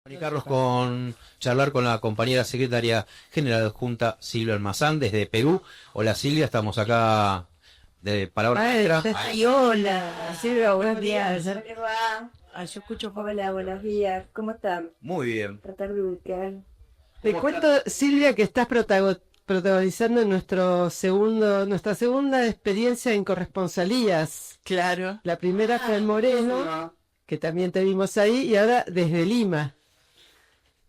Comunicarnos con charlar con la compañera secretaria general adjunta Silvia Almazán desde Perú. Hola Silvia, estamos acá de Palabra Maestra. Ay, hola, Silvia, buenos días. ¿Cómo le va? Yo escucho Hola, buenos días. ¿Cómo están? Muy bien. Tratar de ubicar. Te ¿Cómo cuento, estás? Silvia, que estás protagonizando nuestra segunda experiencia en corresponsalías. Claro. La primera fue en Moreno, No. que también te vimos ahí, y ahora desde Lima.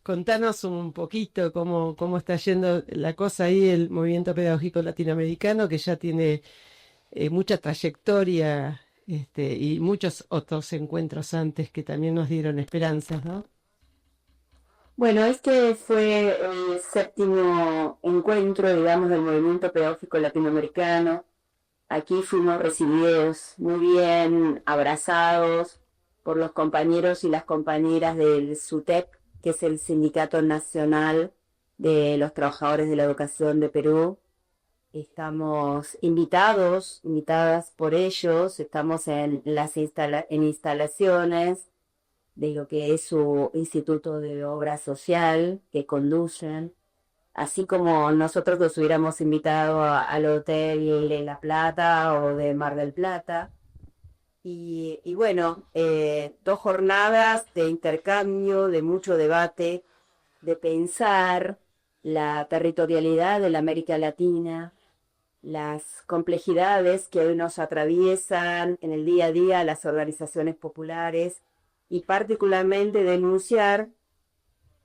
Contanos un poquito cómo está yendo la cosa ahí, el movimiento pedagógico latinoamericano, que ya tiene mucha trayectoria, y muchos otros encuentros antes que también nos dieron esperanzas, ¿no? Bueno, este fue el séptimo encuentro, digamos, del movimiento pedagógico latinoamericano. Aquí fuimos recibidos muy bien, abrazados por los compañeros y las compañeras del SUTEP, que es el Sindicato Nacional de los Trabajadores de la Educación de Perú. Estamos invitadas por ellos, estamos en las instalaciones de lo que es su Instituto de Obra Social que conducen, así como nosotros los hubiéramos invitado al hotel de La Plata o de Mar del Plata. Y bueno, 2 jornadas de intercambio, de mucho debate, de pensar la territorialidad de la América Latina, las complejidades que hoy nos atraviesan en el día a día las organizaciones populares y particularmente denunciar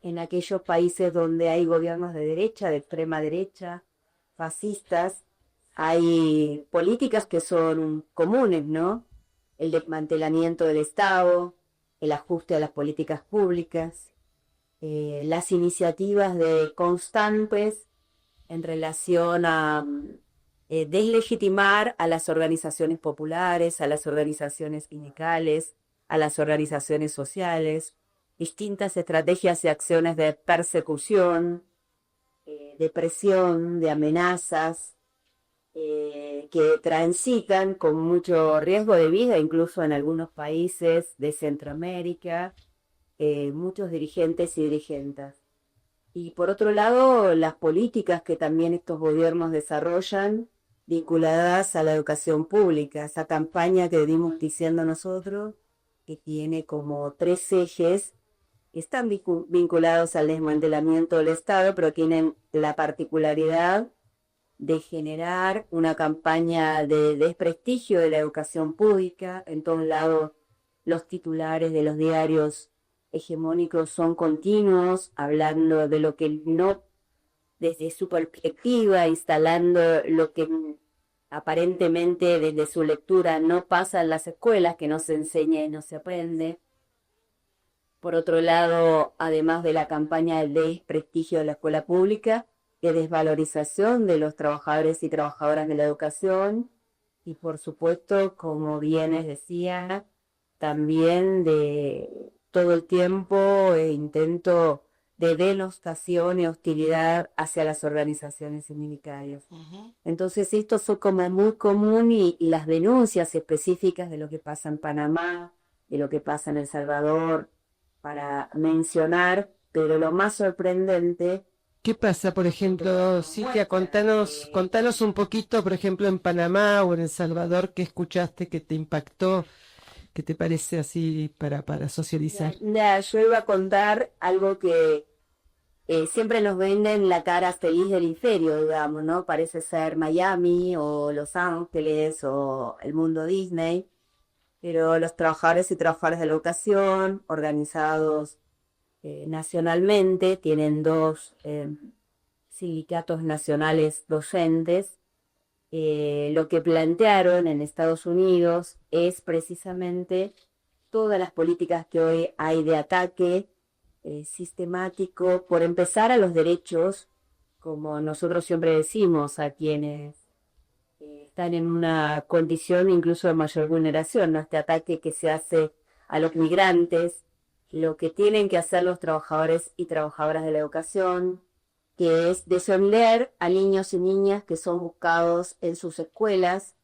en aquellos países donde hay gobiernos de derecha, de extrema derecha, fascistas, hay políticas que son comunes, ¿no? El desmantelamiento del Estado, el ajuste a las políticas públicas, las iniciativas de constantes en relación a deslegitimar a las organizaciones populares, a las organizaciones sindicales, a las organizaciones sociales, distintas estrategias y acciones de persecución, de presión, de amenazas, que transitan con mucho riesgo de vida, incluso en algunos países de Centroamérica, muchos dirigentes y dirigentas. Y por otro lado, las políticas que también estos gobiernos desarrollan vinculadas a la educación pública, esa campaña que venimos diciendo nosotros, que tiene como 3 ejes, que están vinculados al desmantelamiento del Estado, pero tienen la particularidad de generar una campaña de desprestigio de la educación pública. En todos lados los titulares de los diarios hegemónicos son continuos, hablando de lo que no, desde su perspectiva, instalando lo que aparentemente desde su lectura no pasa en las escuelas, que no se enseña y no se aprende. Por otro lado, además de la campaña de desprestigio de la escuela pública, de desvalorización de los trabajadores y trabajadoras de la educación, y por supuesto, como bien les decía, también de todo el tiempo intento de denostación y hostilidad hacia las organizaciones sindicales. Entonces esto fue como muy común y las denuncias específicas de lo que pasa en Panamá, de lo que pasa en El Salvador, para mencionar, pero lo más sorprendente. ¿Qué pasa, por ejemplo, Silvia? Contanos un poquito, por ejemplo, en Panamá o en El Salvador, qué escuchaste, qué te impactó, qué te parece así para socializar. Yo iba a contar algo que siempre nos venden la cara feliz del imperio, digamos, ¿no? Parece ser Miami o Los Ángeles o el mundo Disney, pero los trabajadores y trabajadoras de la educación, organizados nacionalmente, tienen 2 sindicatos nacionales docentes. Lo que plantearon en Estados Unidos es precisamente todas las políticas que hoy hay de ataque sistemático, por empezar a los derechos, como nosotros siempre decimos, a quienes están en una condición incluso de mayor vulneración, ¿no? Este ataque que se hace a los migrantes, lo que tienen que hacer los trabajadores y trabajadoras de la educación, que es defender a niños y niñas que son buscados en sus escuelas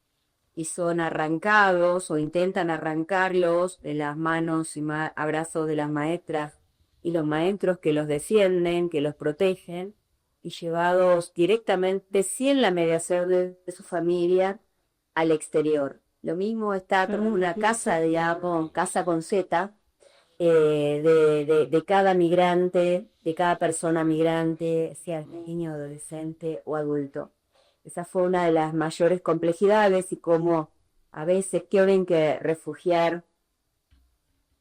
y son arrancados o intentan arrancarlos de las manos y abrazos de las maestras y los maestros que los defienden, que los protegen, y llevados directamente, sin la mediación de su familia, al exterior. Lo mismo está como una casa, digamos, casa con Z, de cada migrante, de cada persona migrante, sea niño, adolescente o adulto. Esa fue una de las mayores complejidades y cómo a veces tienen que refugiar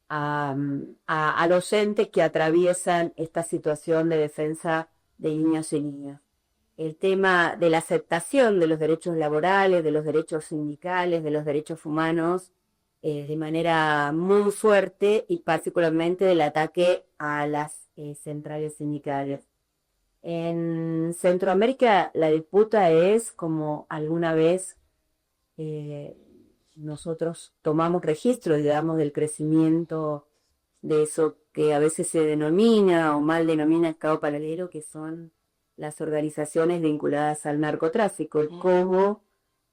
a docentes que atraviesan esta situación de defensa de niños y niñas. El tema de la aceptación de los derechos laborales, de los derechos sindicales, de los derechos humanos, de manera muy fuerte y particularmente del ataque a las centrales sindicales. En Centroamérica la disputa es, como alguna vez nosotros tomamos registro, digamos, del crecimiento de eso que a veces se denomina o mal denomina Estado paralelo, que son las organizaciones vinculadas al narcotráfico, como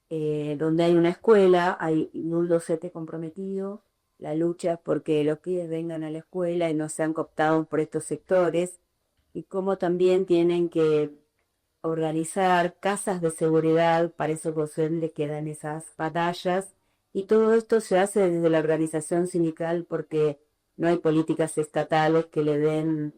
donde hay una escuela, hay un docente comprometido, la lucha es porque los pibes vengan a la escuela y no sean cooptados por estos sectores, y cómo también tienen que organizar casas de seguridad para esos docentes que dan esas batallas, y todo esto se hace desde la organización sindical porque no hay políticas estatales que le den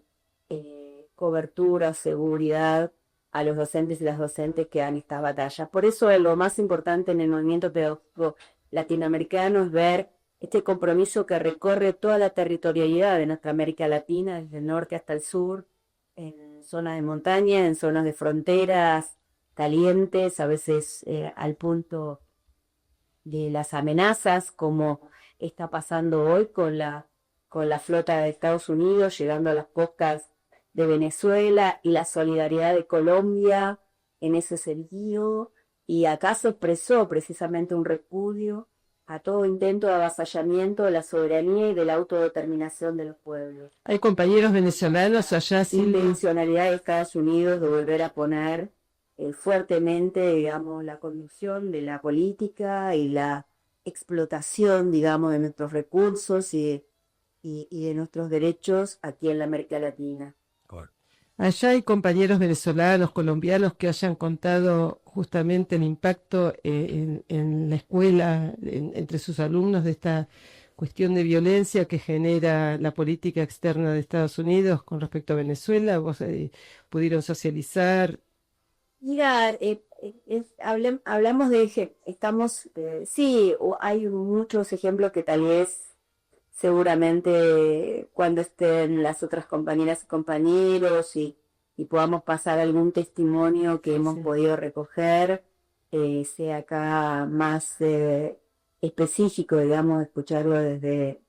cobertura, seguridad a los docentes y las docentes que dan estas batallas. Por eso lo más importante en el movimiento pedagógico latinoamericano es ver este compromiso que recorre toda la territorialidad de nuestra América Latina, desde el norte hasta el sur, en zonas de montaña, en zonas de fronteras calientes, a veces al punto de las amenazas, como está pasando hoy con la flota de Estados Unidos, llegando a las costas de Venezuela, y la solidaridad de Colombia en ese sentido. Y acá se expresó precisamente un repudio a todo intento de avasallamiento de la soberanía y de la autodeterminación de los pueblos. Hay compañeros venezolanos allá sin Intencionalidad de Estados Unidos de volver a poner fuertemente, digamos, la conducción de la política y la explotación, digamos, de nuestros recursos y de nuestros derechos aquí en la América Latina. Allá hay compañeros venezolanos, colombianos que hayan contado justamente el impacto en la escuela, entre sus alumnos, de esta cuestión de violencia que genera la política externa de Estados Unidos con respecto a Venezuela. ¿Vos pudieron socializar? Mira, hablamos de, sí, hay muchos ejemplos que tal vez seguramente cuando estén las otras compañeras y compañeros y podamos pasar algún testimonio que hemos podido recoger, sea acá más específico, digamos, escucharlo desde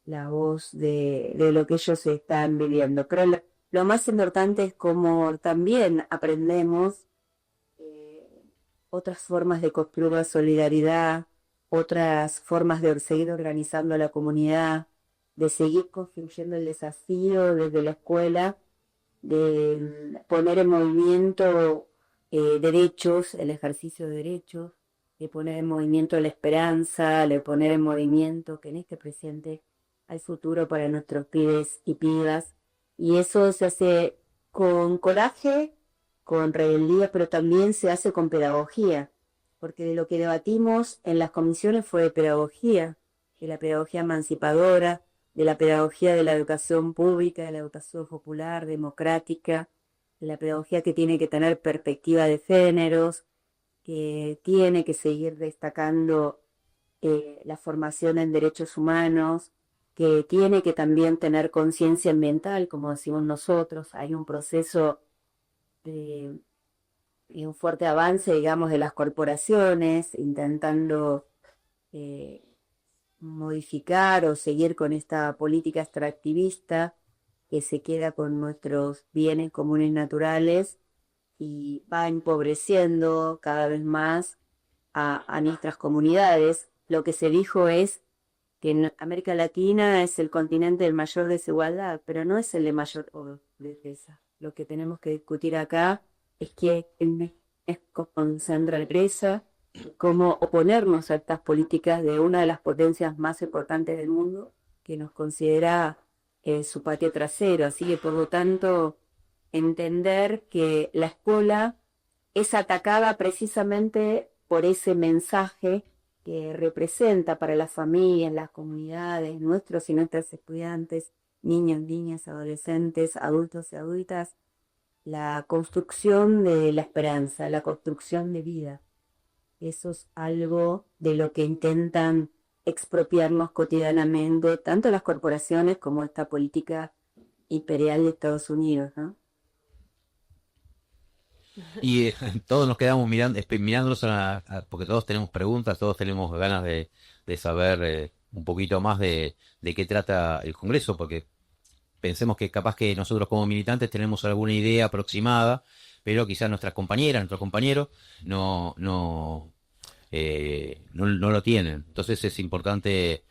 la voz de lo que ellos están viviendo. Pero lo más importante es cómo también aprendemos otras formas de construir la solidaridad, otras formas de seguir organizando la comunidad, de seguir construyendo el desafío desde la escuela, de poner en movimiento derechos, el ejercicio de derechos, de poner en movimiento la esperanza, de poner en movimiento que en este presente hay futuro para nuestros pibes y pibas, y eso se hace con coraje, con rebeldía, pero también se hace con pedagogía, porque de lo que debatimos en las comisiones fue de pedagogía, de la pedagogía emancipadora, de la pedagogía de la educación pública, de la educación popular, democrática, de la pedagogía que tiene que tener perspectiva de géneros, que tiene que seguir destacando la formación en derechos humanos, que tiene que también tener conciencia ambiental, como decimos nosotros. Hay un proceso y un fuerte avance, digamos, de las corporaciones, intentando modificar o seguir con esta política extractivista que se queda con nuestros bienes comunes naturales y va empobreciendo cada vez más a nuestras comunidades. Lo que se dijo es que en América Latina es el continente de mayor desigualdad, pero no es el de mayor pobreza. Lo que tenemos que discutir acá es que en México concentra la pobreza, cómo oponernos a estas políticas de una de las potencias más importantes del mundo, que nos considera su patio trasero. Así que, por lo tanto, entender que la escuela es atacada precisamente por ese mensaje que representa para las familias, las comunidades, nuestros y nuestras estudiantes, niños, niñas, adolescentes, adultos y adultas, la construcción de la esperanza, la construcción de vida. Eso es algo de lo que intentan expropiarnos cotidianamente, tanto las corporaciones como esta política imperial de Estados Unidos, ¿no? Y todos nos quedamos mirándonos porque todos tenemos preguntas, todos tenemos ganas de saber un poquito más de qué trata el Congreso, porque pensemos que capaz que nosotros como militantes tenemos alguna idea aproximada, pero quizás nuestras compañeras, nuestros compañeros no lo tienen. Entonces es importante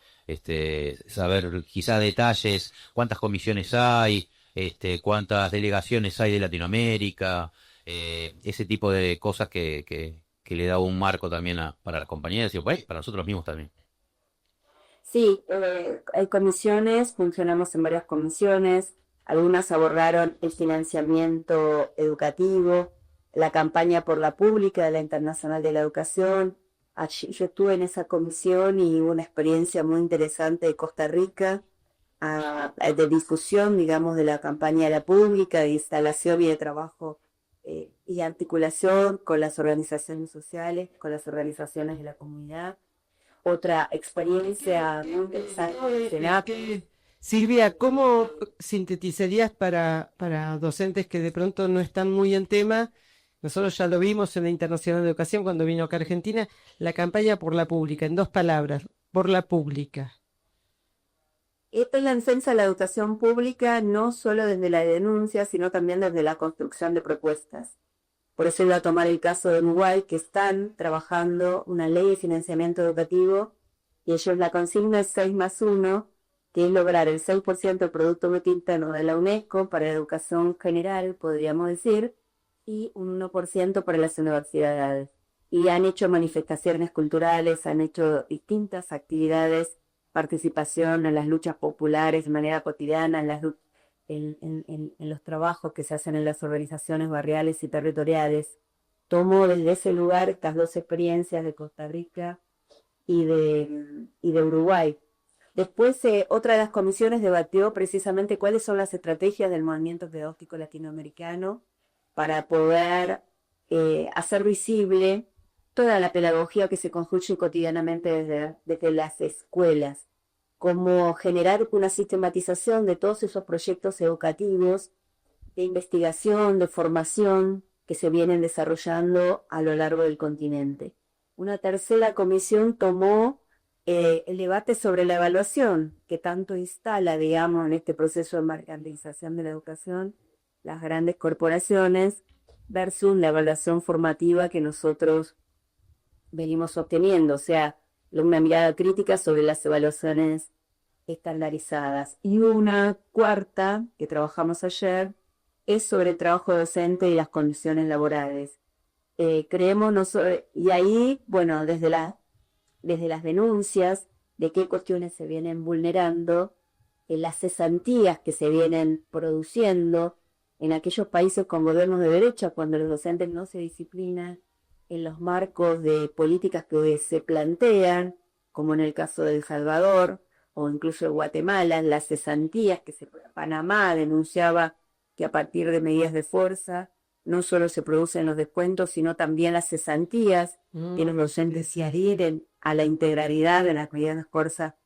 saber quizás detalles, cuántas comisiones hay, cuántas delegaciones hay de Latinoamérica, ese tipo de cosas que le da un marco también para las compañeras y para nosotros mismos también. Sí, hay comisiones, funcionamos en varias comisiones, algunas abordaron el financiamiento educativo, la campaña por la pública de la Internacional de la Educación. Allí, yo estuve en esa comisión y hubo una experiencia muy interesante de Costa Rica, de difusión, digamos, de la campaña de la pública, de instalación y de trabajo y articulación con las organizaciones sociales, con las organizaciones de la comunidad. Otra experiencia muy interesante. Silvia, ¿cómo sintetizarías para docentes que de pronto no están muy en tema? Nosotros ya lo vimos en la Internacional de Educación cuando vino acá a Argentina, la campaña por la pública, en 2 palabras, por la pública. Esta es la defensa de la educación pública, no solo desde la denuncia, sino también desde la construcción de propuestas. Por eso iba a tomar el caso de Uruguay, que están trabajando una ley de financiamiento educativo, y ellos la consigna es 6+1, que es lograr el 6% del Producto Bruto Interno de la UNESCO para la educación general, podríamos decir, y un 1% para las universidades. Y han hecho manifestaciones culturales, han hecho distintas actividades, participación en las luchas populares de manera cotidiana, en los trabajos que se hacen en las organizaciones barriales y territoriales. Tomo desde ese lugar estas 2 experiencias de Costa Rica y de Uruguay. Después, otra de las comisiones debatió precisamente cuáles son las estrategias del movimiento pedagógico latinoamericano para poder hacer visible toda la pedagogía que se construye cotidianamente desde las escuelas, cómo generar una sistematización de todos esos proyectos educativos, de investigación, de formación que se vienen desarrollando a lo largo del continente. Una tercera comisión tomó el debate sobre la evaluación, que tanto instala, digamos, en este proceso de mercantilización de la educación, las grandes corporaciones, versus la evaluación formativa que nosotros venimos obteniendo, o sea, una mirada crítica sobre las evaluaciones estandarizadas. Y una cuarta, que trabajamos ayer, es sobre el trabajo docente y las condiciones laborales. Creemos, y ahí, bueno, desde las denuncias de qué cuestiones se vienen vulnerando, las cesantías que se vienen produciendo en aquellos países con gobiernos de derecha, cuando los docentes no se disciplinan en los marcos de políticas que se plantean, como en el caso de El Salvador o incluso de Guatemala, las cesantías Panamá denunciaba que a partir de medidas de fuerza no solo se producen los descuentos, sino también las cesantías que los docentes se adhieren a la integralidad de las medidas de fuerza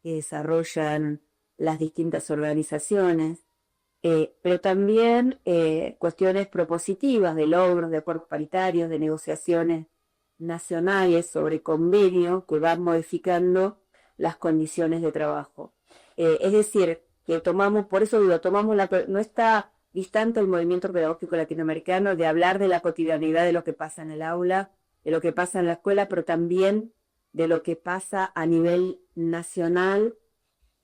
que desarrollan las distintas organizaciones. Pero también cuestiones propositivas de logros, de acuerdos paritarios, de negociaciones nacionales sobre convenios que van modificando las condiciones de trabajo. Es decir, que por eso digo, no está distante el movimiento pedagógico latinoamericano de hablar de la cotidianidad de lo que pasa en el aula, de lo que pasa en la escuela, pero también de lo que pasa a nivel nacional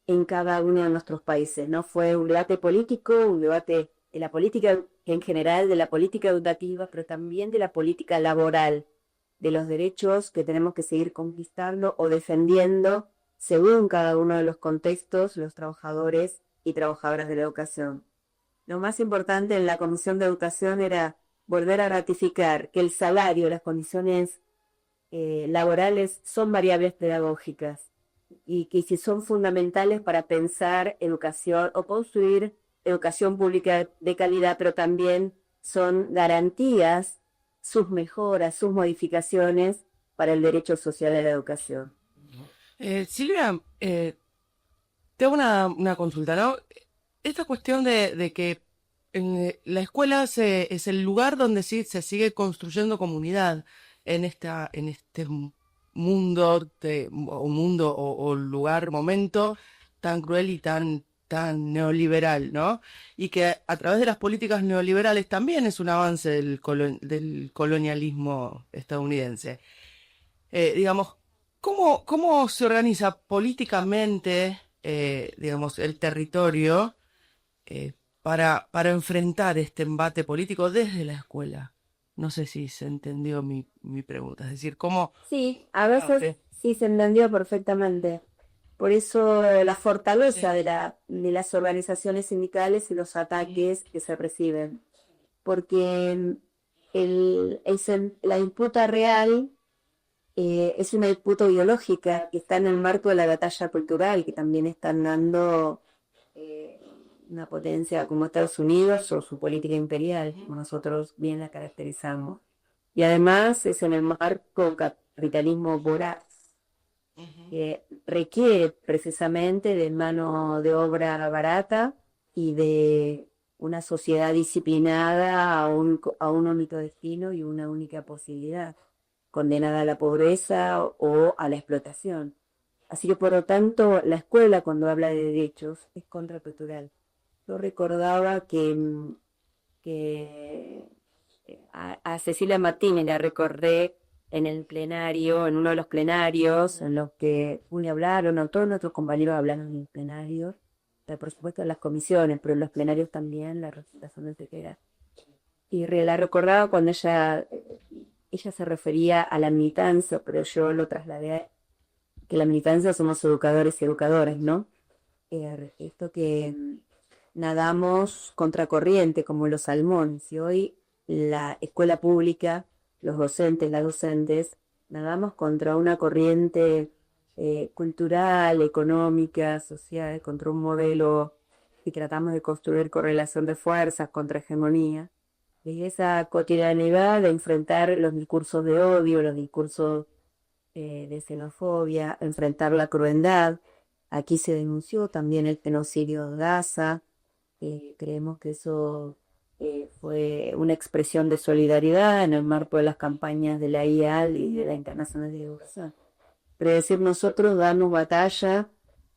en cada uno de nuestros países, ¿no? Fue un debate político, un debate de la política en general, de la política educativa, pero también de la política laboral, de los derechos que tenemos que seguir conquistando o defendiendo según cada uno de los contextos, los trabajadores y trabajadoras de la educación. Lo más importante en la Comisión de Educación era volver a ratificar que el salario, las condiciones laborales son variables pedagógicas y que si son fundamentales para pensar educación o construir educación pública de calidad, pero también son garantías, sus mejoras, sus modificaciones para el derecho social a la educación. Silvia, te hago una consulta, ¿no? Esta cuestión de que la escuela es el lugar donde sí se sigue construyendo comunidad en este mundo, o lugar, momento tan cruel y tan neoliberal, ¿no? Y que a través de las políticas neoliberales también es un avance del colonialismo estadounidense. Digamos, ¿cómo se organiza políticamente, digamos, el territorio para enfrentar este embate político desde la escuela? No sé si se entendió mi pregunta. Es decir, ¿cómo? Sí, a veces sí se entendió perfectamente. Por eso la fortaleza de las organizaciones sindicales y los ataques que se reciben. Porque la disputa real es una disputa ideológica que está en el marco de la batalla cultural, que también están dando una potencia como Estados Unidos o su política imperial, como nosotros bien la caracterizamos. Y además es en el marco capitalismo voraz, que requiere precisamente de mano de obra barata y de una sociedad disciplinada a un único destino y una única posibilidad, condenada a la pobreza o a la explotación. Así que por lo tanto la escuela cuando habla de derechos es contracultural. Yo recordaba que a Cecilia Martínez la recordé en el plenario, en uno de los plenarios en los que Julia hablaron, todos nuestros compañeros hablaron en el plenario, por supuesto en las comisiones, pero en los plenarios también, la representación del secretario. Y la recordaba cuando ella se refería a la militancia, pero yo lo trasladé que la militancia somos educadores y educadoras, ¿no? Esto que nadamos contracorriente como los salmones, y hoy la escuela pública, los docentes, las docentes, nadamos contra una corriente cultural, económica, social, contra un modelo y tratamos de construir correlación de fuerzas contra hegemonía. Y esa cotidianidad de enfrentar los discursos de odio, los discursos de xenofobia, enfrentar la crueldad. Aquí se denunció también el genocidio de Gaza. Creemos que eso fue una expresión de solidaridad en el marco de las campañas de la IAL y de la Internacional de Educación. Pero decir nosotros darnos batalla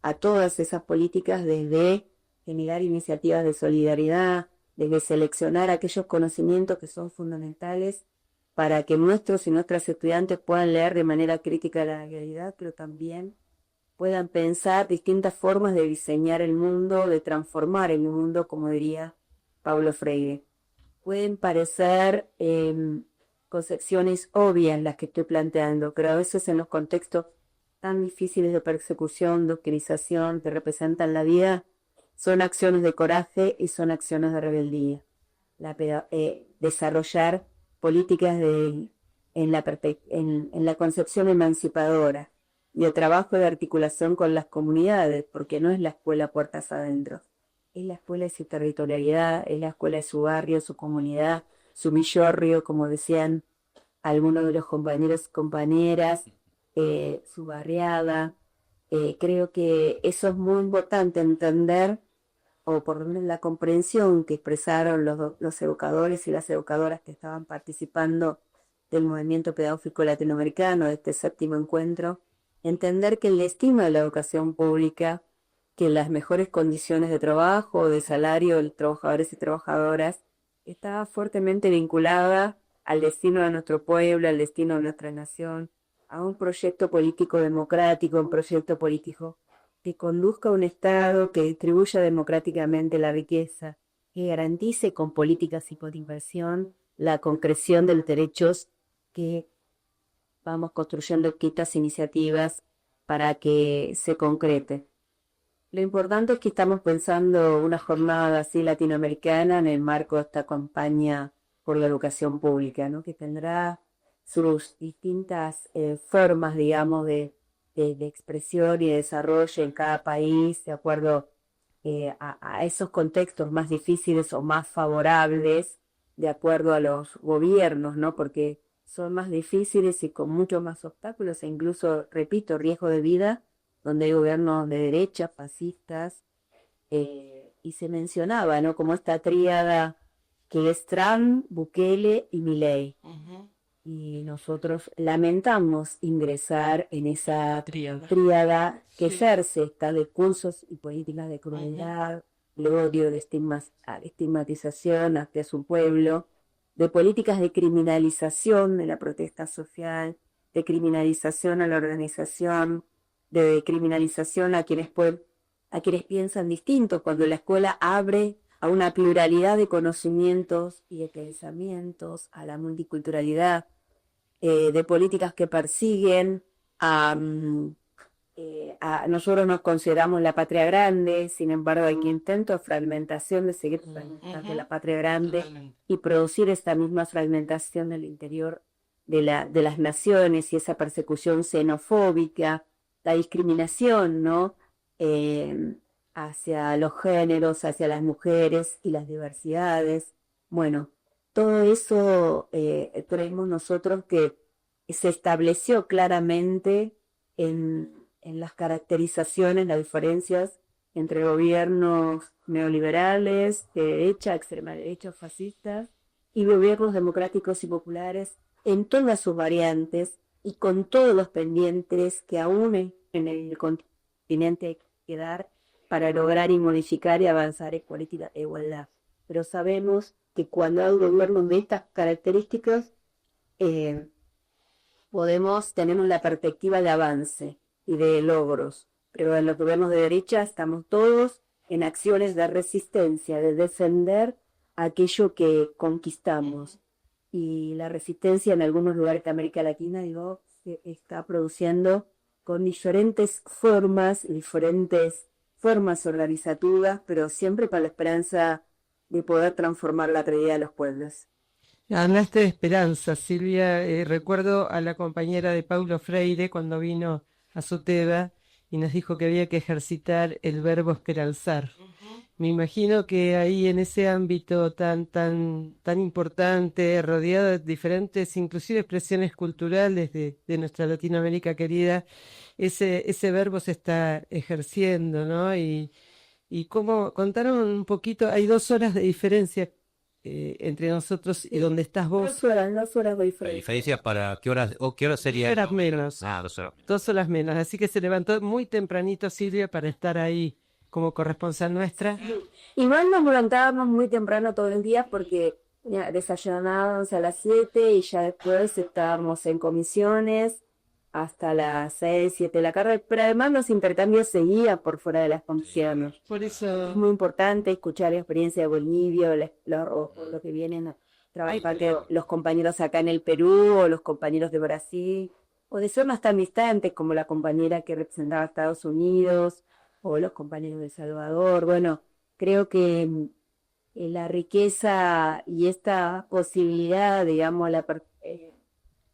a todas esas políticas desde generar iniciativas de solidaridad, desde seleccionar aquellos conocimientos que son fundamentales para que nuestros y nuestras estudiantes puedan leer de manera crítica la realidad, pero también puedan pensar distintas formas de diseñar el mundo, de transformar el mundo, como diría Paulo Freire. Pueden parecer concepciones obvias las que estoy planteando, pero a veces en los contextos tan difíciles de persecución, de hostilización, que representan la vida, son acciones de coraje y son acciones de rebeldía. Desarrollar políticas en la concepción emancipadora y el trabajo de articulación con las comunidades, porque no es la escuela puertas adentro, es la escuela de su territorialidad, es la escuela de su barrio, su comunidad, su millorrio, como decían algunos de los compañeros y compañeras, su barriada. Creo que eso es muy importante entender, o por lo menos la comprensión que expresaron los educadores y las educadoras que estaban participando del movimiento pedagógico latinoamericano, de este 7º encuentro, entender que el destino de la educación pública, que las mejores condiciones de trabajo, de salario de los trabajadores y trabajadoras, está fuertemente vinculada al destino de nuestro pueblo, al destino de nuestra nación, a un proyecto político democrático, un proyecto político que conduzca a un Estado que distribuya democráticamente la riqueza, que garantice con políticas y con inversión la concreción de los derechos, que vamos construyendo estas iniciativas para que se concrete. Lo importante es que estamos pensando una jornada así latinoamericana en el marco de esta campaña por la educación pública, ¿no? Que tendrá sus distintas formas, digamos, de expresión y de desarrollo en cada país, de acuerdo a esos contextos más difíciles o más favorables, de acuerdo a los gobiernos, ¿no? Porque son más difíciles y con muchos más obstáculos e incluso, repito, riesgo de vida, donde hay gobiernos de derecha, fascistas, y se mencionaba, ¿no? Como esta tríada que es Trump, Bukele y Milei. Y nosotros lamentamos ingresar en esa tríada que ejerce estos discursos y políticas de crueldad, de odio, de estigmatización hacia su pueblo, de políticas de criminalización de la protesta social, de criminalización a la organización, de criminalización a quienes piensan distinto, cuando la escuela abre a una pluralidad de conocimientos y de pensamientos, a la multiculturalidad, de políticas que persiguen nosotros nos consideramos la patria grande, sin embargo hay intentos de fragmentación, de seguir fragmentando la patria grande y producir esta misma fragmentación del interior de las naciones y esa persecución xenofóbica, la discriminación, ¿no? Hacia los géneros, hacia las mujeres y las diversidades. Bueno, todo eso creemos nosotros que se estableció claramente en las caracterizaciones, las diferencias entre gobiernos neoliberales, de derecha, extrema derecha, fascistas, y gobiernos democráticos y populares en todas sus variantes y con todos los pendientes que aún en el continente hay que dar para lograr y modificar y avanzar en política de igualdad. Pero sabemos que cuando hay gobiernos de estas características, tenemos la perspectiva de avance y de logros. Pero en los gobiernos de derecha estamos todos en acciones de resistencia, de defender aquello que conquistamos. Y la resistencia en algunos lugares de América Latina, se está produciendo con diferentes formas organizativas, pero siempre con la esperanza de poder transformar la realidad de los pueblos. Hablaste de esperanza, Silvia. Recuerdo a la compañera de Paulo Freire cuando vino a Soteva y nos dijo que había que ejercitar el verbo esperanzar. Me imagino que ahí en ese ámbito tan importante, rodeado de diferentes, inclusive expresiones culturales de nuestra Latinoamérica querida, ese verbo se está ejerciendo, ¿no? Y cómo contaron un poquito, hay 2 horas de diferencia entre nosotros y donde estás vos. 2 horas de ¿La diferencia. diferencia para qué hora sería? 2 horas menos. 2 horas. 2 horas menos, así que se levantó muy tempranito Silvia para estar ahí como corresponsal nuestra. Igual nos levantábamos muy temprano todos los días porque desayunábamos a las 7 y ya después estábamos en comisiones hasta las 6, 7 de la tarde, pero además los intercambios seguían por fuera de las comisiones. Por eso... Es muy importante escuchar la experiencia de Bolivia o lo que vienen a trabajar los compañeros acá en el Perú o los compañeros de Brasil o de zonas tan distantes como la compañera que representaba a Estados Unidos o los compañeros de El Salvador. Bueno, creo que la riqueza y esta posibilidad, digamos,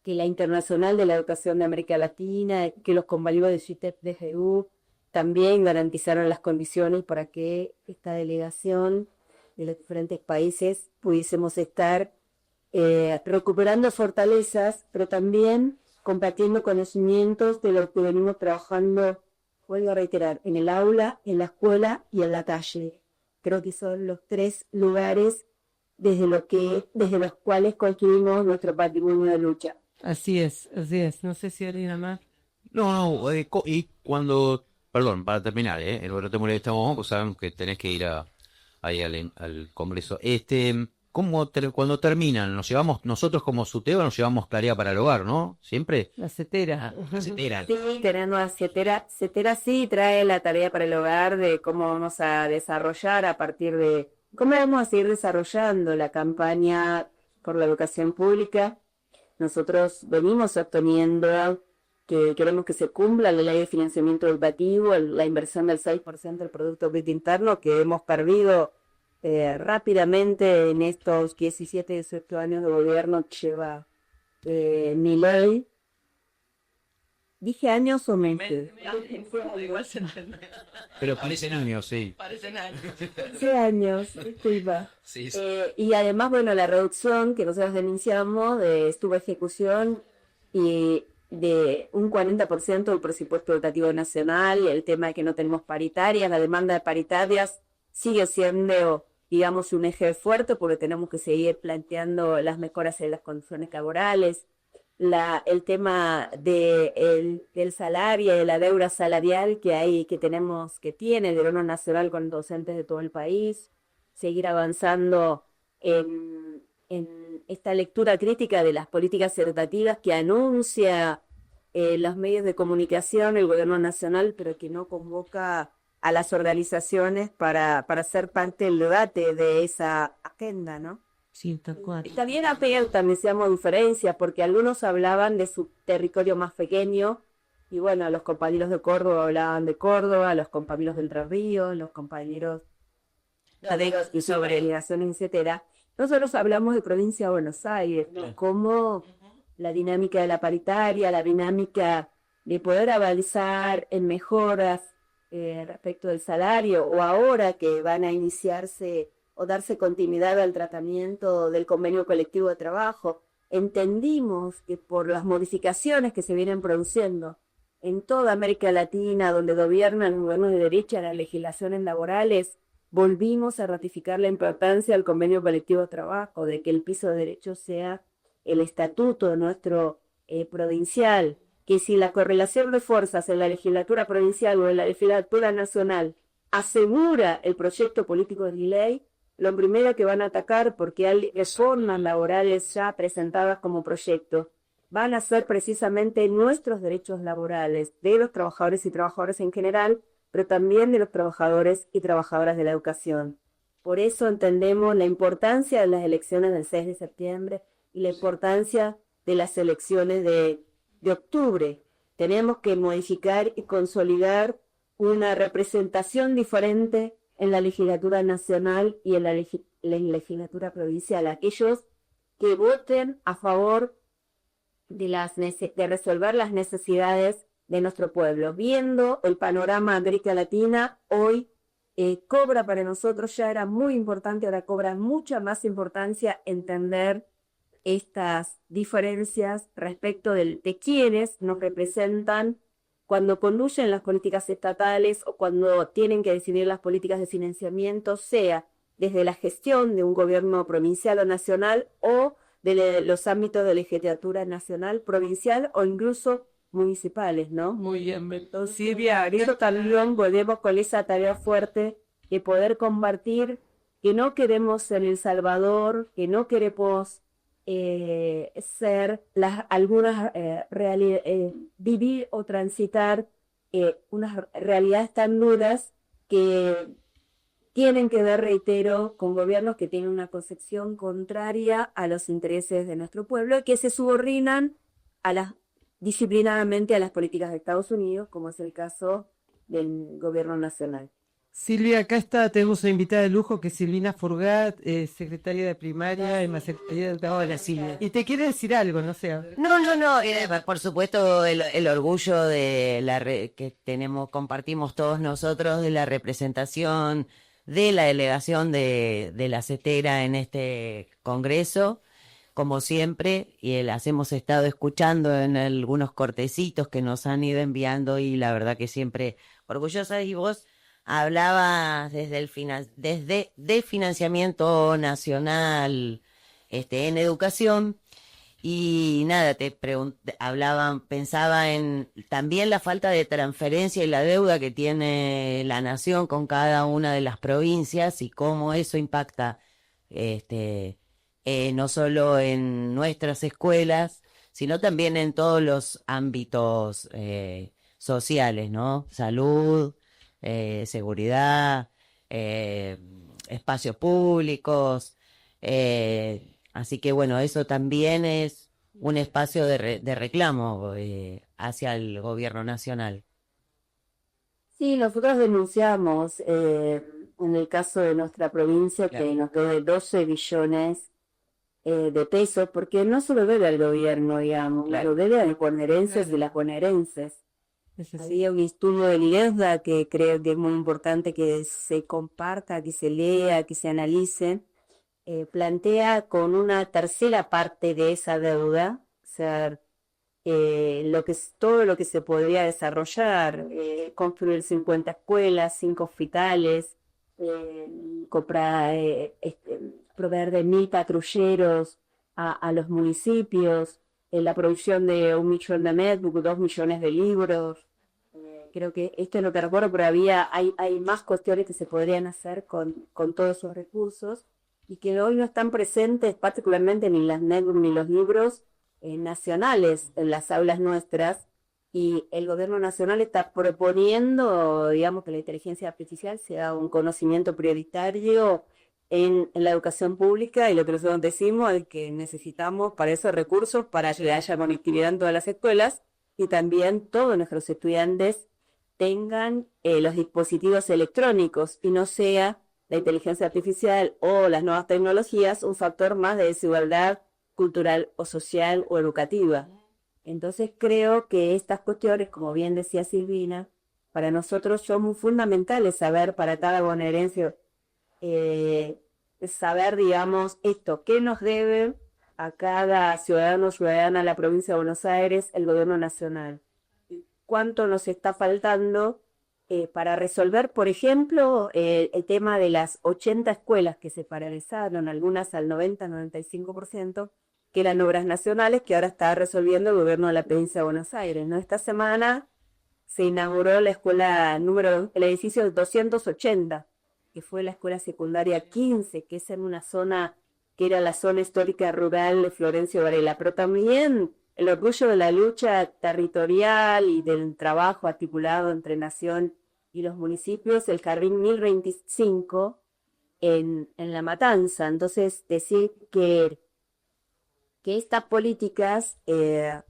que la Internacional de la Educación de América Latina, que los compañeros de CITEP-DGU también garantizaron las condiciones para que esta delegación de los diferentes países pudiésemos estar recuperando fortalezas, pero también compartiendo conocimientos de lo que venimos trabajando, vuelvo a reiterar, en el aula, en la escuela y en la calle. Creo que son los 3 lugares desde los cuales construimos nuestro patrimonio de lucha. Así es. No sé si alguien más. No, y cuando, perdón, para terminar, no te molestamos, pues sabemos que tenés que ir ahí al Congreso. Cuando terminan, nos llevamos, nosotros como SUTEBA nos llevamos tarea para el hogar, ¿no? Siempre. La CETERA. CETERA. Sí, tenemos a CETERA. CETERA sí trae la tarea para el hogar de cómo vamos a desarrollar cómo vamos a seguir desarrollando la campaña por la educación pública. Nosotros venimos obteniendo que queremos que se cumpla la ley de financiamiento educativo, la inversión del 6% del Producto Bruto Interno, que hemos perdido rápidamente en estos 17, 18 años de gobierno que lleva Milei. ¿Dije años o meses? Igual se entiende. Pero parecen años, sí. Parecen años. 15 años, disculpa. Sí, sí. Y además, bueno, la reducción que nosotros denunciamos de subejecución y de un 40% del presupuesto educativo nacional, y el tema de que no tenemos paritarias, la demanda de paritarias sigue siendo, digamos, un eje fuerte porque tenemos que seguir planteando las mejoras en las condiciones laborales, el tema del salario, de la deuda salarial que tiene el gobierno nacional con docentes de todo el país, seguir avanzando en esta lectura crítica de las políticas educativas que anuncia los medios de comunicación, el gobierno nacional, pero que no convoca a las organizaciones para ser parte del debate de esa agenda, ¿no? Sí, tal cual. Y también también decíamos diferencias, porque algunos hablaban de su territorio más pequeño, y bueno, los compañeros de Córdoba hablaban de Córdoba, los compañeros de Entre Ríos, los compañeros de sobre migraciones, etcétera. Nosotros hablamos de provincia de Buenos Aires, ¿no? Como la dinámica de la paritaria, la dinámica de poder avanzar en mejoras respecto del salario, o ahora que van a iniciarse o darse continuidad al tratamiento del convenio colectivo de trabajo. Entendimos que por las modificaciones que se vienen produciendo en toda América Latina, donde gobiernan gobiernos de derecha, las legislaciones laborales, volvimos a ratificar la importancia del convenio colectivo de trabajo, de que el piso de derechos sea el estatuto nuestro provincial, que si la correlación de fuerzas en la legislatura provincial o en la legislatura nacional asegura el proyecto político de ley, lo primero que van a atacar, porque hay reformas laborales ya presentadas como proyecto, van a ser precisamente nuestros derechos laborales, de los trabajadores y trabajadoras en general, pero también de los trabajadores y trabajadoras de la educación. Por eso entendemos la importancia de las elecciones del 6 de septiembre y la importancia de las elecciones de octubre. Tenemos que modificar y consolidar una representación diferente en la legislatura nacional y en la legislatura provincial. Aquellos que voten a favor de resolver las necesidades de nuestro pueblo. Viendo el panorama de América Latina, hoy cobra para nosotros, ya era muy importante, ahora cobra mucha más importancia entender estas diferencias respecto de quienes nos representan cuando conducen las políticas estatales o cuando tienen que decidir las políticas de financiamiento, sea desde la gestión de un gobierno provincial o nacional o de los ámbitos de legislatura nacional, provincial o incluso municipales, ¿no? Muy bien. Entonces, Silvia, eso también volvemos con esa tarea fuerte de poder compartir que no queremos ser El Salvador, que no queremos ser vivir o transitar unas realidades tan duras que tienen que ver, reitero, con gobiernos que tienen una concepción contraria a los intereses de nuestro pueblo y que se subordinan disciplinadamente a las políticas de Estados Unidos, como es el caso del gobierno nacional. Silvia, acá tenemos una invitada de lujo que es Silvina Furgat, secretaria de primaria en la Secretaría de... Hola, Silvia. Y te quiere decir algo, no sé. No, por supuesto el orgullo de que compartimos todos nosotros de la representación de la delegación de la CETERA en este congreso, como siempre, y las hemos estado escuchando en algunos cortecitos que nos han ido enviando y la verdad que siempre orgullosas. Y vos hablabas desde financiamiento nacional en educación y nada, pensaba en también la falta de transferencia y la deuda que tiene la nación con cada una de las provincias y cómo eso impacta no solo en nuestras escuelas, sino también en todos los ámbitos sociales, ¿no? Salud, seguridad, espacios públicos, así que bueno, eso también es un espacio de reclamo hacia el gobierno nacional. Sí, nosotros denunciamos en el caso de nuestra provincia Claro. que nos debe 12 billones de pesos, porque no solo debe al gobierno, digamos, Claro. lo debe a los bonaerenses y las bonaerenses. Es así. Había un estudio del IESDA que creo que es muy importante que se comparta, que se lea, que se analice. Plantea con una tercera parte de esa deuda, o sea, todo lo que se podría desarrollar, construir 50 escuelas, 5 hospitales, comprar, proveer de 1.000 patrulleros a los municipios, la producción de 1 millón de netbooks, 2 millones de libros. Creo que esto es lo que recuerdo, pero hay más cuestiones que se podrían hacer con todos esos recursos y que hoy no están presentes particularmente ni las netbooks ni los libros nacionales en las aulas nuestras, y el gobierno nacional está proponiendo, digamos, que la inteligencia artificial sea un conocimiento prioritario en la educación pública, y lo que nosotros decimos es que necesitamos para esos recursos, para que haya conectividad en todas las escuelas y también todos nuestros estudiantes tengan los dispositivos electrónicos y no sea la inteligencia artificial o las nuevas tecnologías un factor más de desigualdad cultural o social o educativa. Entonces creo que estas cuestiones, como bien decía Silvina, para nosotros son muy fundamentales saber para cada bonaerense, saber, digamos, esto, qué nos debe a cada ciudadano o ciudadana de la provincia de Buenos Aires el gobierno nacional. Cuánto nos está faltando para resolver, por ejemplo, el tema de las 80 escuelas que se paralizaron, algunas al 90-95%, que eran obras nacionales, que ahora está resolviendo el gobierno de la provincia de Buenos Aires, ¿no? Esta semana se inauguró la escuela el edificio 280, que fue la escuela secundaria 15, que es en una zona que era la zona histórica rural de Florencio Varela, pero también el orgullo de la lucha territorial y del trabajo articulado entre Nación y los municipios, el Jardín 1025 en La Matanza. Entonces, decir que estas políticas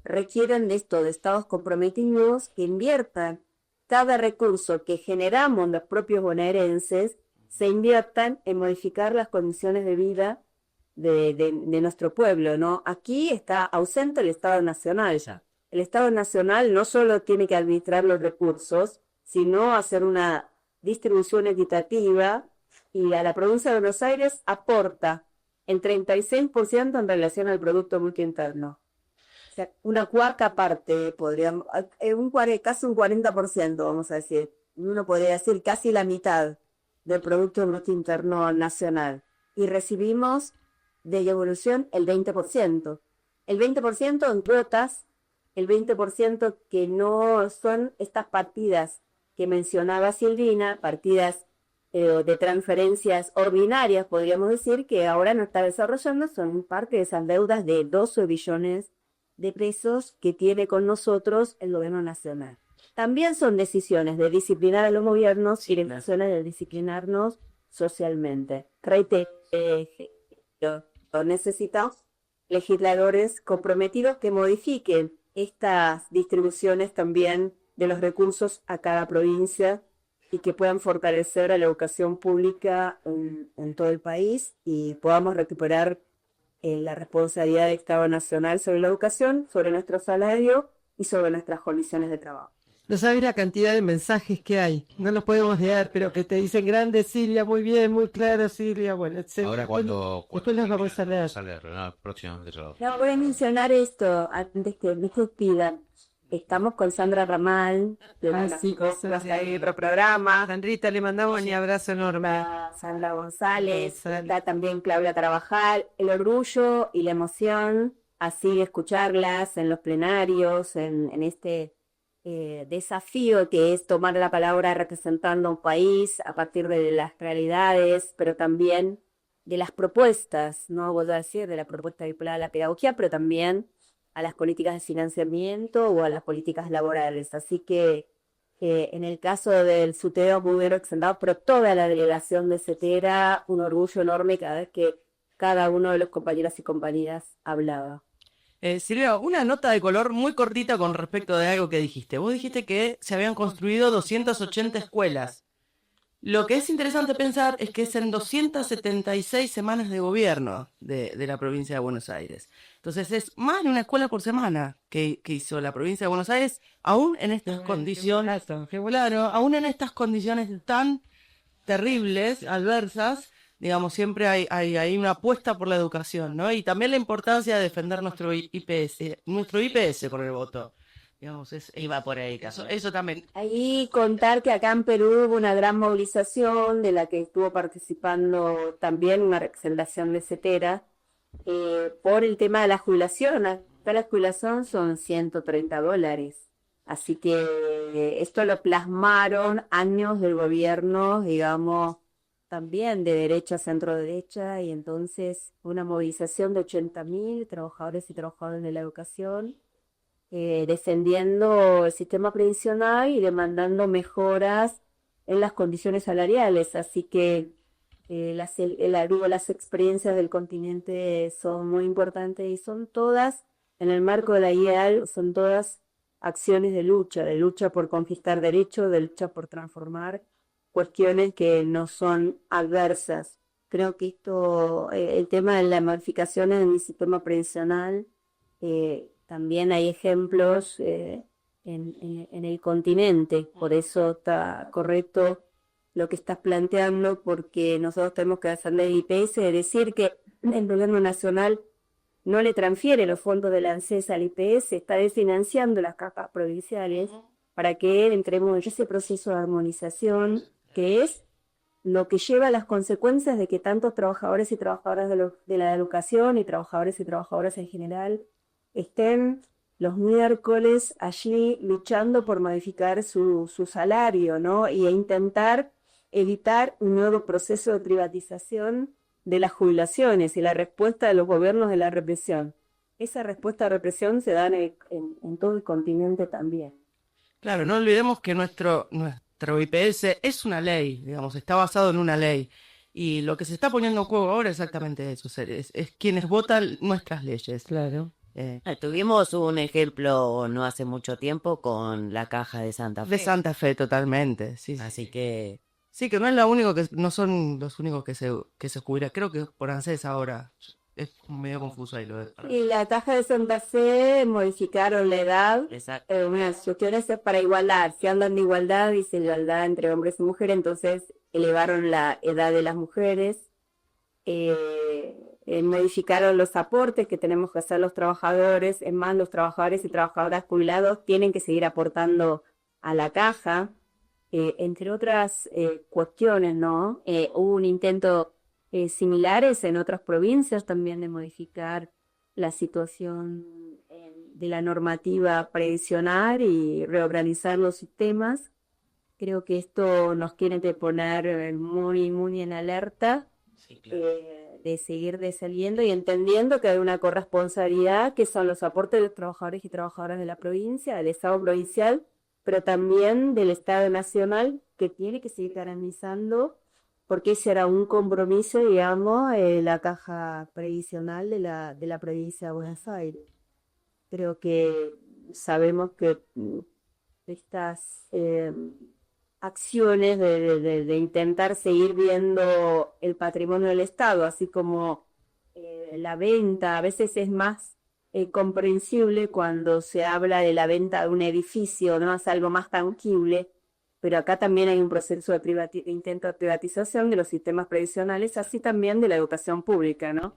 requieren de esto, de estados comprometidos que inviertan cada recurso que generamos los propios bonaerenses, se inviertan en modificar las condiciones de vida de nuestro pueblo, ¿no? Aquí está ausente el Estado Nacional ya. El Estado Nacional no solo tiene que administrar los recursos, sino hacer una distribución equitativa, y a la provincia de Buenos Aires aporta el 36% en relación al Producto Bruto Interno. O sea, una cuarta parte, podríamos, casi un 40%, vamos a decir. Uno podría decir casi la mitad del Producto Bruto Interno Nacional. Y recibimos de devolución el 20%. El 20% en cuotas, el 20% que no son estas partidas que mencionaba Silvina, partidas de transferencias ordinarias, podríamos decir, que ahora no está desarrollando, son parte de esas deudas de 12 billones de pesos que tiene con nosotros el gobierno nacional. También son decisiones de disciplinar a los gobiernos y decisiones de disciplinarnos socialmente. Reitero, necesitamos legisladores comprometidos que modifiquen estas distribuciones también de los recursos a cada provincia y que puedan fortalecer a la educación pública en todo el país y podamos recuperar la responsabilidad del Estado Nacional sobre la educación, sobre nuestro salario y sobre nuestras condiciones de trabajo. No sabes la cantidad de mensajes que hay, no los podemos leer, pero que te dicen grande Silvia, muy bien, muy claro Silvia, bueno, Ahora después los vamos a leer. Próximamente se lo- No, voy a mencionar esto antes que me despidan. Estamos con Sandra Ramal, de Sí, cosas ahí, otro programa. Sandrita, le mandamos un abrazo enorme. Sandra González, Sandra. está también Claudia Trabajar, el orgullo y la emoción, así escucharlas en los plenarios, en este desafío que es tomar la palabra representando a un país a partir de las realidades, pero también de las propuestas, no voy a decir de la propuesta vinculada a la pedagogía, pero también a las políticas de financiamiento o a las políticas laborales. Así que en el caso del SUTEO muy bien representado, pero toda la delegación de CETERA, un orgullo enorme cada vez que cada uno de los compañeros y compañeras hablaba. Silvia, una nota de color muy cortita con respecto de algo que dijiste. Vos dijiste que se habían construido 280 escuelas. Lo que es interesante pensar es que es en 276 semanas de gobierno de la provincia de Buenos Aires. Entonces es más de una escuela por semana que hizo la provincia de Buenos Aires, aún en estas condiciones, claro, aún en estas condiciones tan terribles, adversas. Digamos, siempre hay una apuesta por la educación, ¿no? Y también la importancia de defender nuestro IPS con el voto. Digamos, Iba por ahí, eso también. Ahí contar que acá en Perú hubo una gran movilización de la que estuvo participando también una representación de CETERA por el tema de la jubilación. Acá la jubilación son $130. Así que esto lo plasmaron años del gobierno, digamos, también de derecha a centro derecha, y entonces una movilización de 80.000 trabajadores y trabajadoras de la educación, defendiendo el sistema previsional y demandando mejoras en las condiciones salariales. Así que las experiencias del continente son muy importantes y son todas, en el marco de la IEAL, son todas acciones de lucha por conquistar derechos, de lucha por transformar cuestiones que no son adversas. Creo que el tema de la modificación en el sistema previsional, también hay ejemplos en el continente, por eso está correcto lo que estás planteando, porque nosotros tenemos que hacer el IPS, es decir, que el gobierno nacional no le transfiere los fondos de la ANSES al IPS, está desfinanciando las capas provinciales para que entremos en ese proceso de armonización, que es lo que lleva a las consecuencias de que tantos trabajadores y trabajadoras de la educación y trabajadores y trabajadoras en general estén los miércoles allí luchando por modificar su salario, ¿no? Y intentar evitar un nuevo proceso de privatización de las jubilaciones y la respuesta de los gobiernos de la represión. Esa respuesta de represión se da en todo el continente también. Claro, no olvidemos que nuestro IPS es una ley, digamos, está basado en una ley. Y lo que se está poniendo en juego ahora es exactamente eso, es quienes votan nuestras leyes. Claro. Tuvimos un ejemplo no hace mucho tiempo con la Caja de Santa Fe. De Santa Fe, totalmente, sí. Así que... Sí, que no son los únicos que se jubilan. Creo que por ANSES ahora es medio confuso ahí lo de... Y la Caja de Santa Fe modificaron la edad. Exacto. Unas cuestiones para igualar. Si hablan de igualdad, dice igualdad entre hombres y mujeres, entonces elevaron la edad de las mujeres. Modificaron los aportes que tenemos que hacer los trabajadores. Es más, los trabajadores y trabajadoras jubilados tienen que seguir aportando a la caja. Entre otras cuestiones, ¿no? Hubo un intento similares en otras provincias también de modificar la situación de la normativa previsional y reorganizar los sistemas. Creo que esto nos quiere poner muy, muy en alerta, Sí, claro. De seguir descendiendo y entendiendo que hay una corresponsabilidad que son los aportes de los trabajadores y trabajadoras de la provincia, del Estado provincial, pero también del Estado nacional, que tiene que seguir garantizando, porque ese era un compromiso, digamos, la caja previsional de la provincia de Buenos Aires. Creo que sabemos que estas acciones de intentar seguir viendo el patrimonio del Estado, así como la venta, a veces es más comprensible cuando se habla de la venta de un edificio, ¿no? Es algo más tangible, pero acá también hay un proceso de intento de privatización de los sistemas previsionales, así también de la educación pública, ¿no?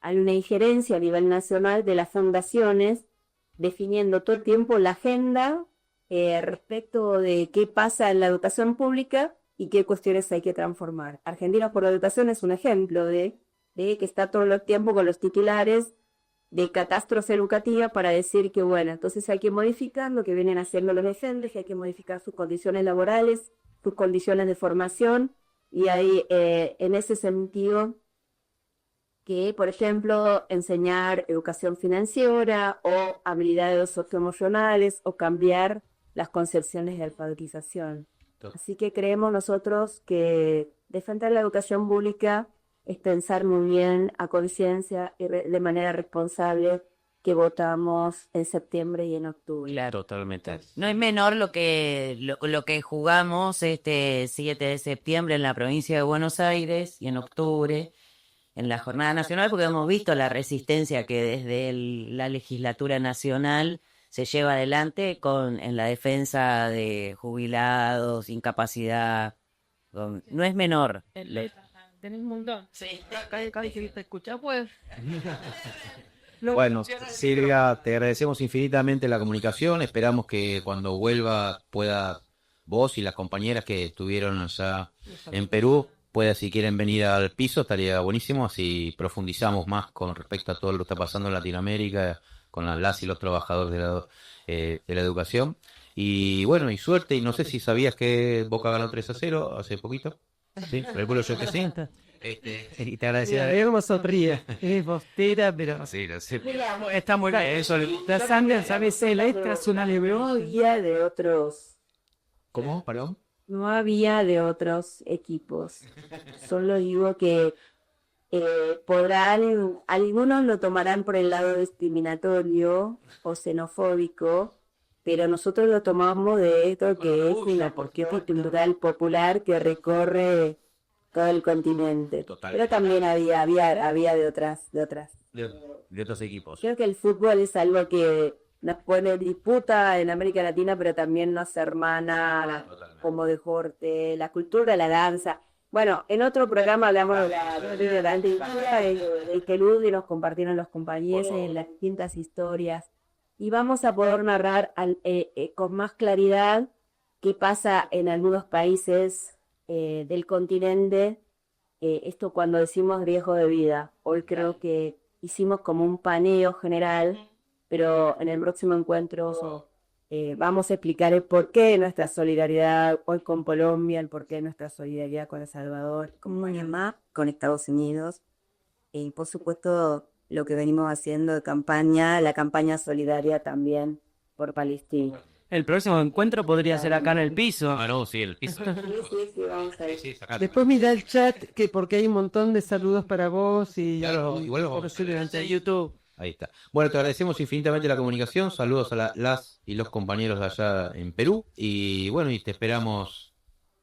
Hay una injerencia a nivel nacional de las fundaciones definiendo todo el tiempo la agenda respecto de qué pasa en la educación pública y qué cuestiones hay que transformar. Argentinos por la Educación es un ejemplo de que está todo el tiempo con los titulares de catástrofe educativa para decir que, bueno, entonces hay que modificar lo que vienen haciendo los docentes, que hay que modificar sus condiciones laborales, sus condiciones de formación, y hay en ese sentido que, por ejemplo, enseñar educación financiera o habilidades socioemocionales o cambiar las concepciones de alfabetización. Así que creemos nosotros que defender la educación pública es pensar muy bien a conciencia y de manera responsable que votamos en septiembre y en octubre. Claro. Totalmente. No es menor lo que jugamos este 7 de septiembre en la provincia de Buenos Aires y en octubre en la Jornada Nacional, porque hemos visto la resistencia que desde la legislatura nacional se lleva adelante en la defensa de jubilados, incapacidad. No es menor. Tenés un montón. Sí. Cada vez que te escuchás, pues. Bueno, Silvia, te agradecemos infinitamente la comunicación. Esperamos que cuando vuelva pueda vos y las compañeras que estuvieron allá en Perú, pueda, si quieren venir al piso, estaría buenísimo. Así profundizamos más con respecto a todo lo que está pasando en Latinoamérica, con las y los trabajadores de la educación. Y bueno, y suerte. Y no sé si sabías que Boca ganó 3-0 hace poquito. Sí, calculo yo que sí. Y te agradecía. Mira cómo sonríe. Es bostera, pero... Sí, lo sé. Está muy bien. Eso le- La sangre, ¿sabes? Esta es una No lebrón. había de otros, ¿Cómo? ¿Perdón? no había de otros equipos. Solo digo que algunos lo tomarán por el lado discriminatorio o xenofóbico, pero nosotros lo tomamos de esto que es una cuestión cultural popular que recorre todo el continente. Total. Pero también había de otras. De otros equipos. Creo que el fútbol es algo que nos pone en disputa en América Latina, pero también nos hermana como deporte, la cultura, la danza. Bueno, en otro programa hablamos de la antigüedad, del que Ludi nos compartieron los compañeros en las distintas historias. Y vamos a poder narrar con más claridad qué pasa en algunos países del continente. Esto cuando decimos riesgo de vida. Hoy creo que hicimos como un paneo general, pero en el próximo encuentro vamos a explicar el porqué de nuestra solidaridad hoy con Colombia, el porqué de nuestra solidaridad con El Salvador, con Panamá, con Estados Unidos, y por supuesto lo que venimos haciendo de campaña, la campaña solidaria también por Palestina. El próximo encuentro podría ser acá en el piso. Ah, no, sí, el piso. Sí, vamos a ver. Sí, sacate. Después mira el chat, porque hay un montón de saludos para vos y... Claro, igual lo vamos a hacer. De YouTube. Ahí está. Bueno, te agradecemos infinitamente la comunicación. Saludos a las y los compañeros de allá en Perú. Y bueno, y te esperamos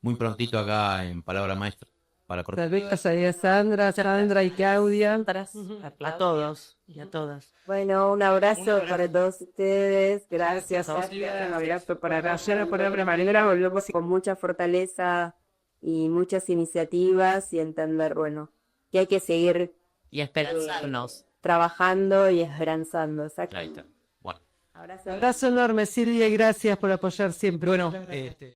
muy prontito acá en Palabra Maestra para cortar. Tal vez ahí a Sandra y Claudia. A todos y a todas. Bueno, un abrazo para todos ustedes. Gracias. Un abrazo para Rayana, por la manera. Volvemos con mucha fortaleza y muchas iniciativas y entender, bueno, que hay que seguir Y esperanzarnos. trabajando y esperanzando. Exacto. Ahí está. Bueno. Abrazo. Abrazo enorme, Silvia, y gracias por apoyar siempre. Bueno,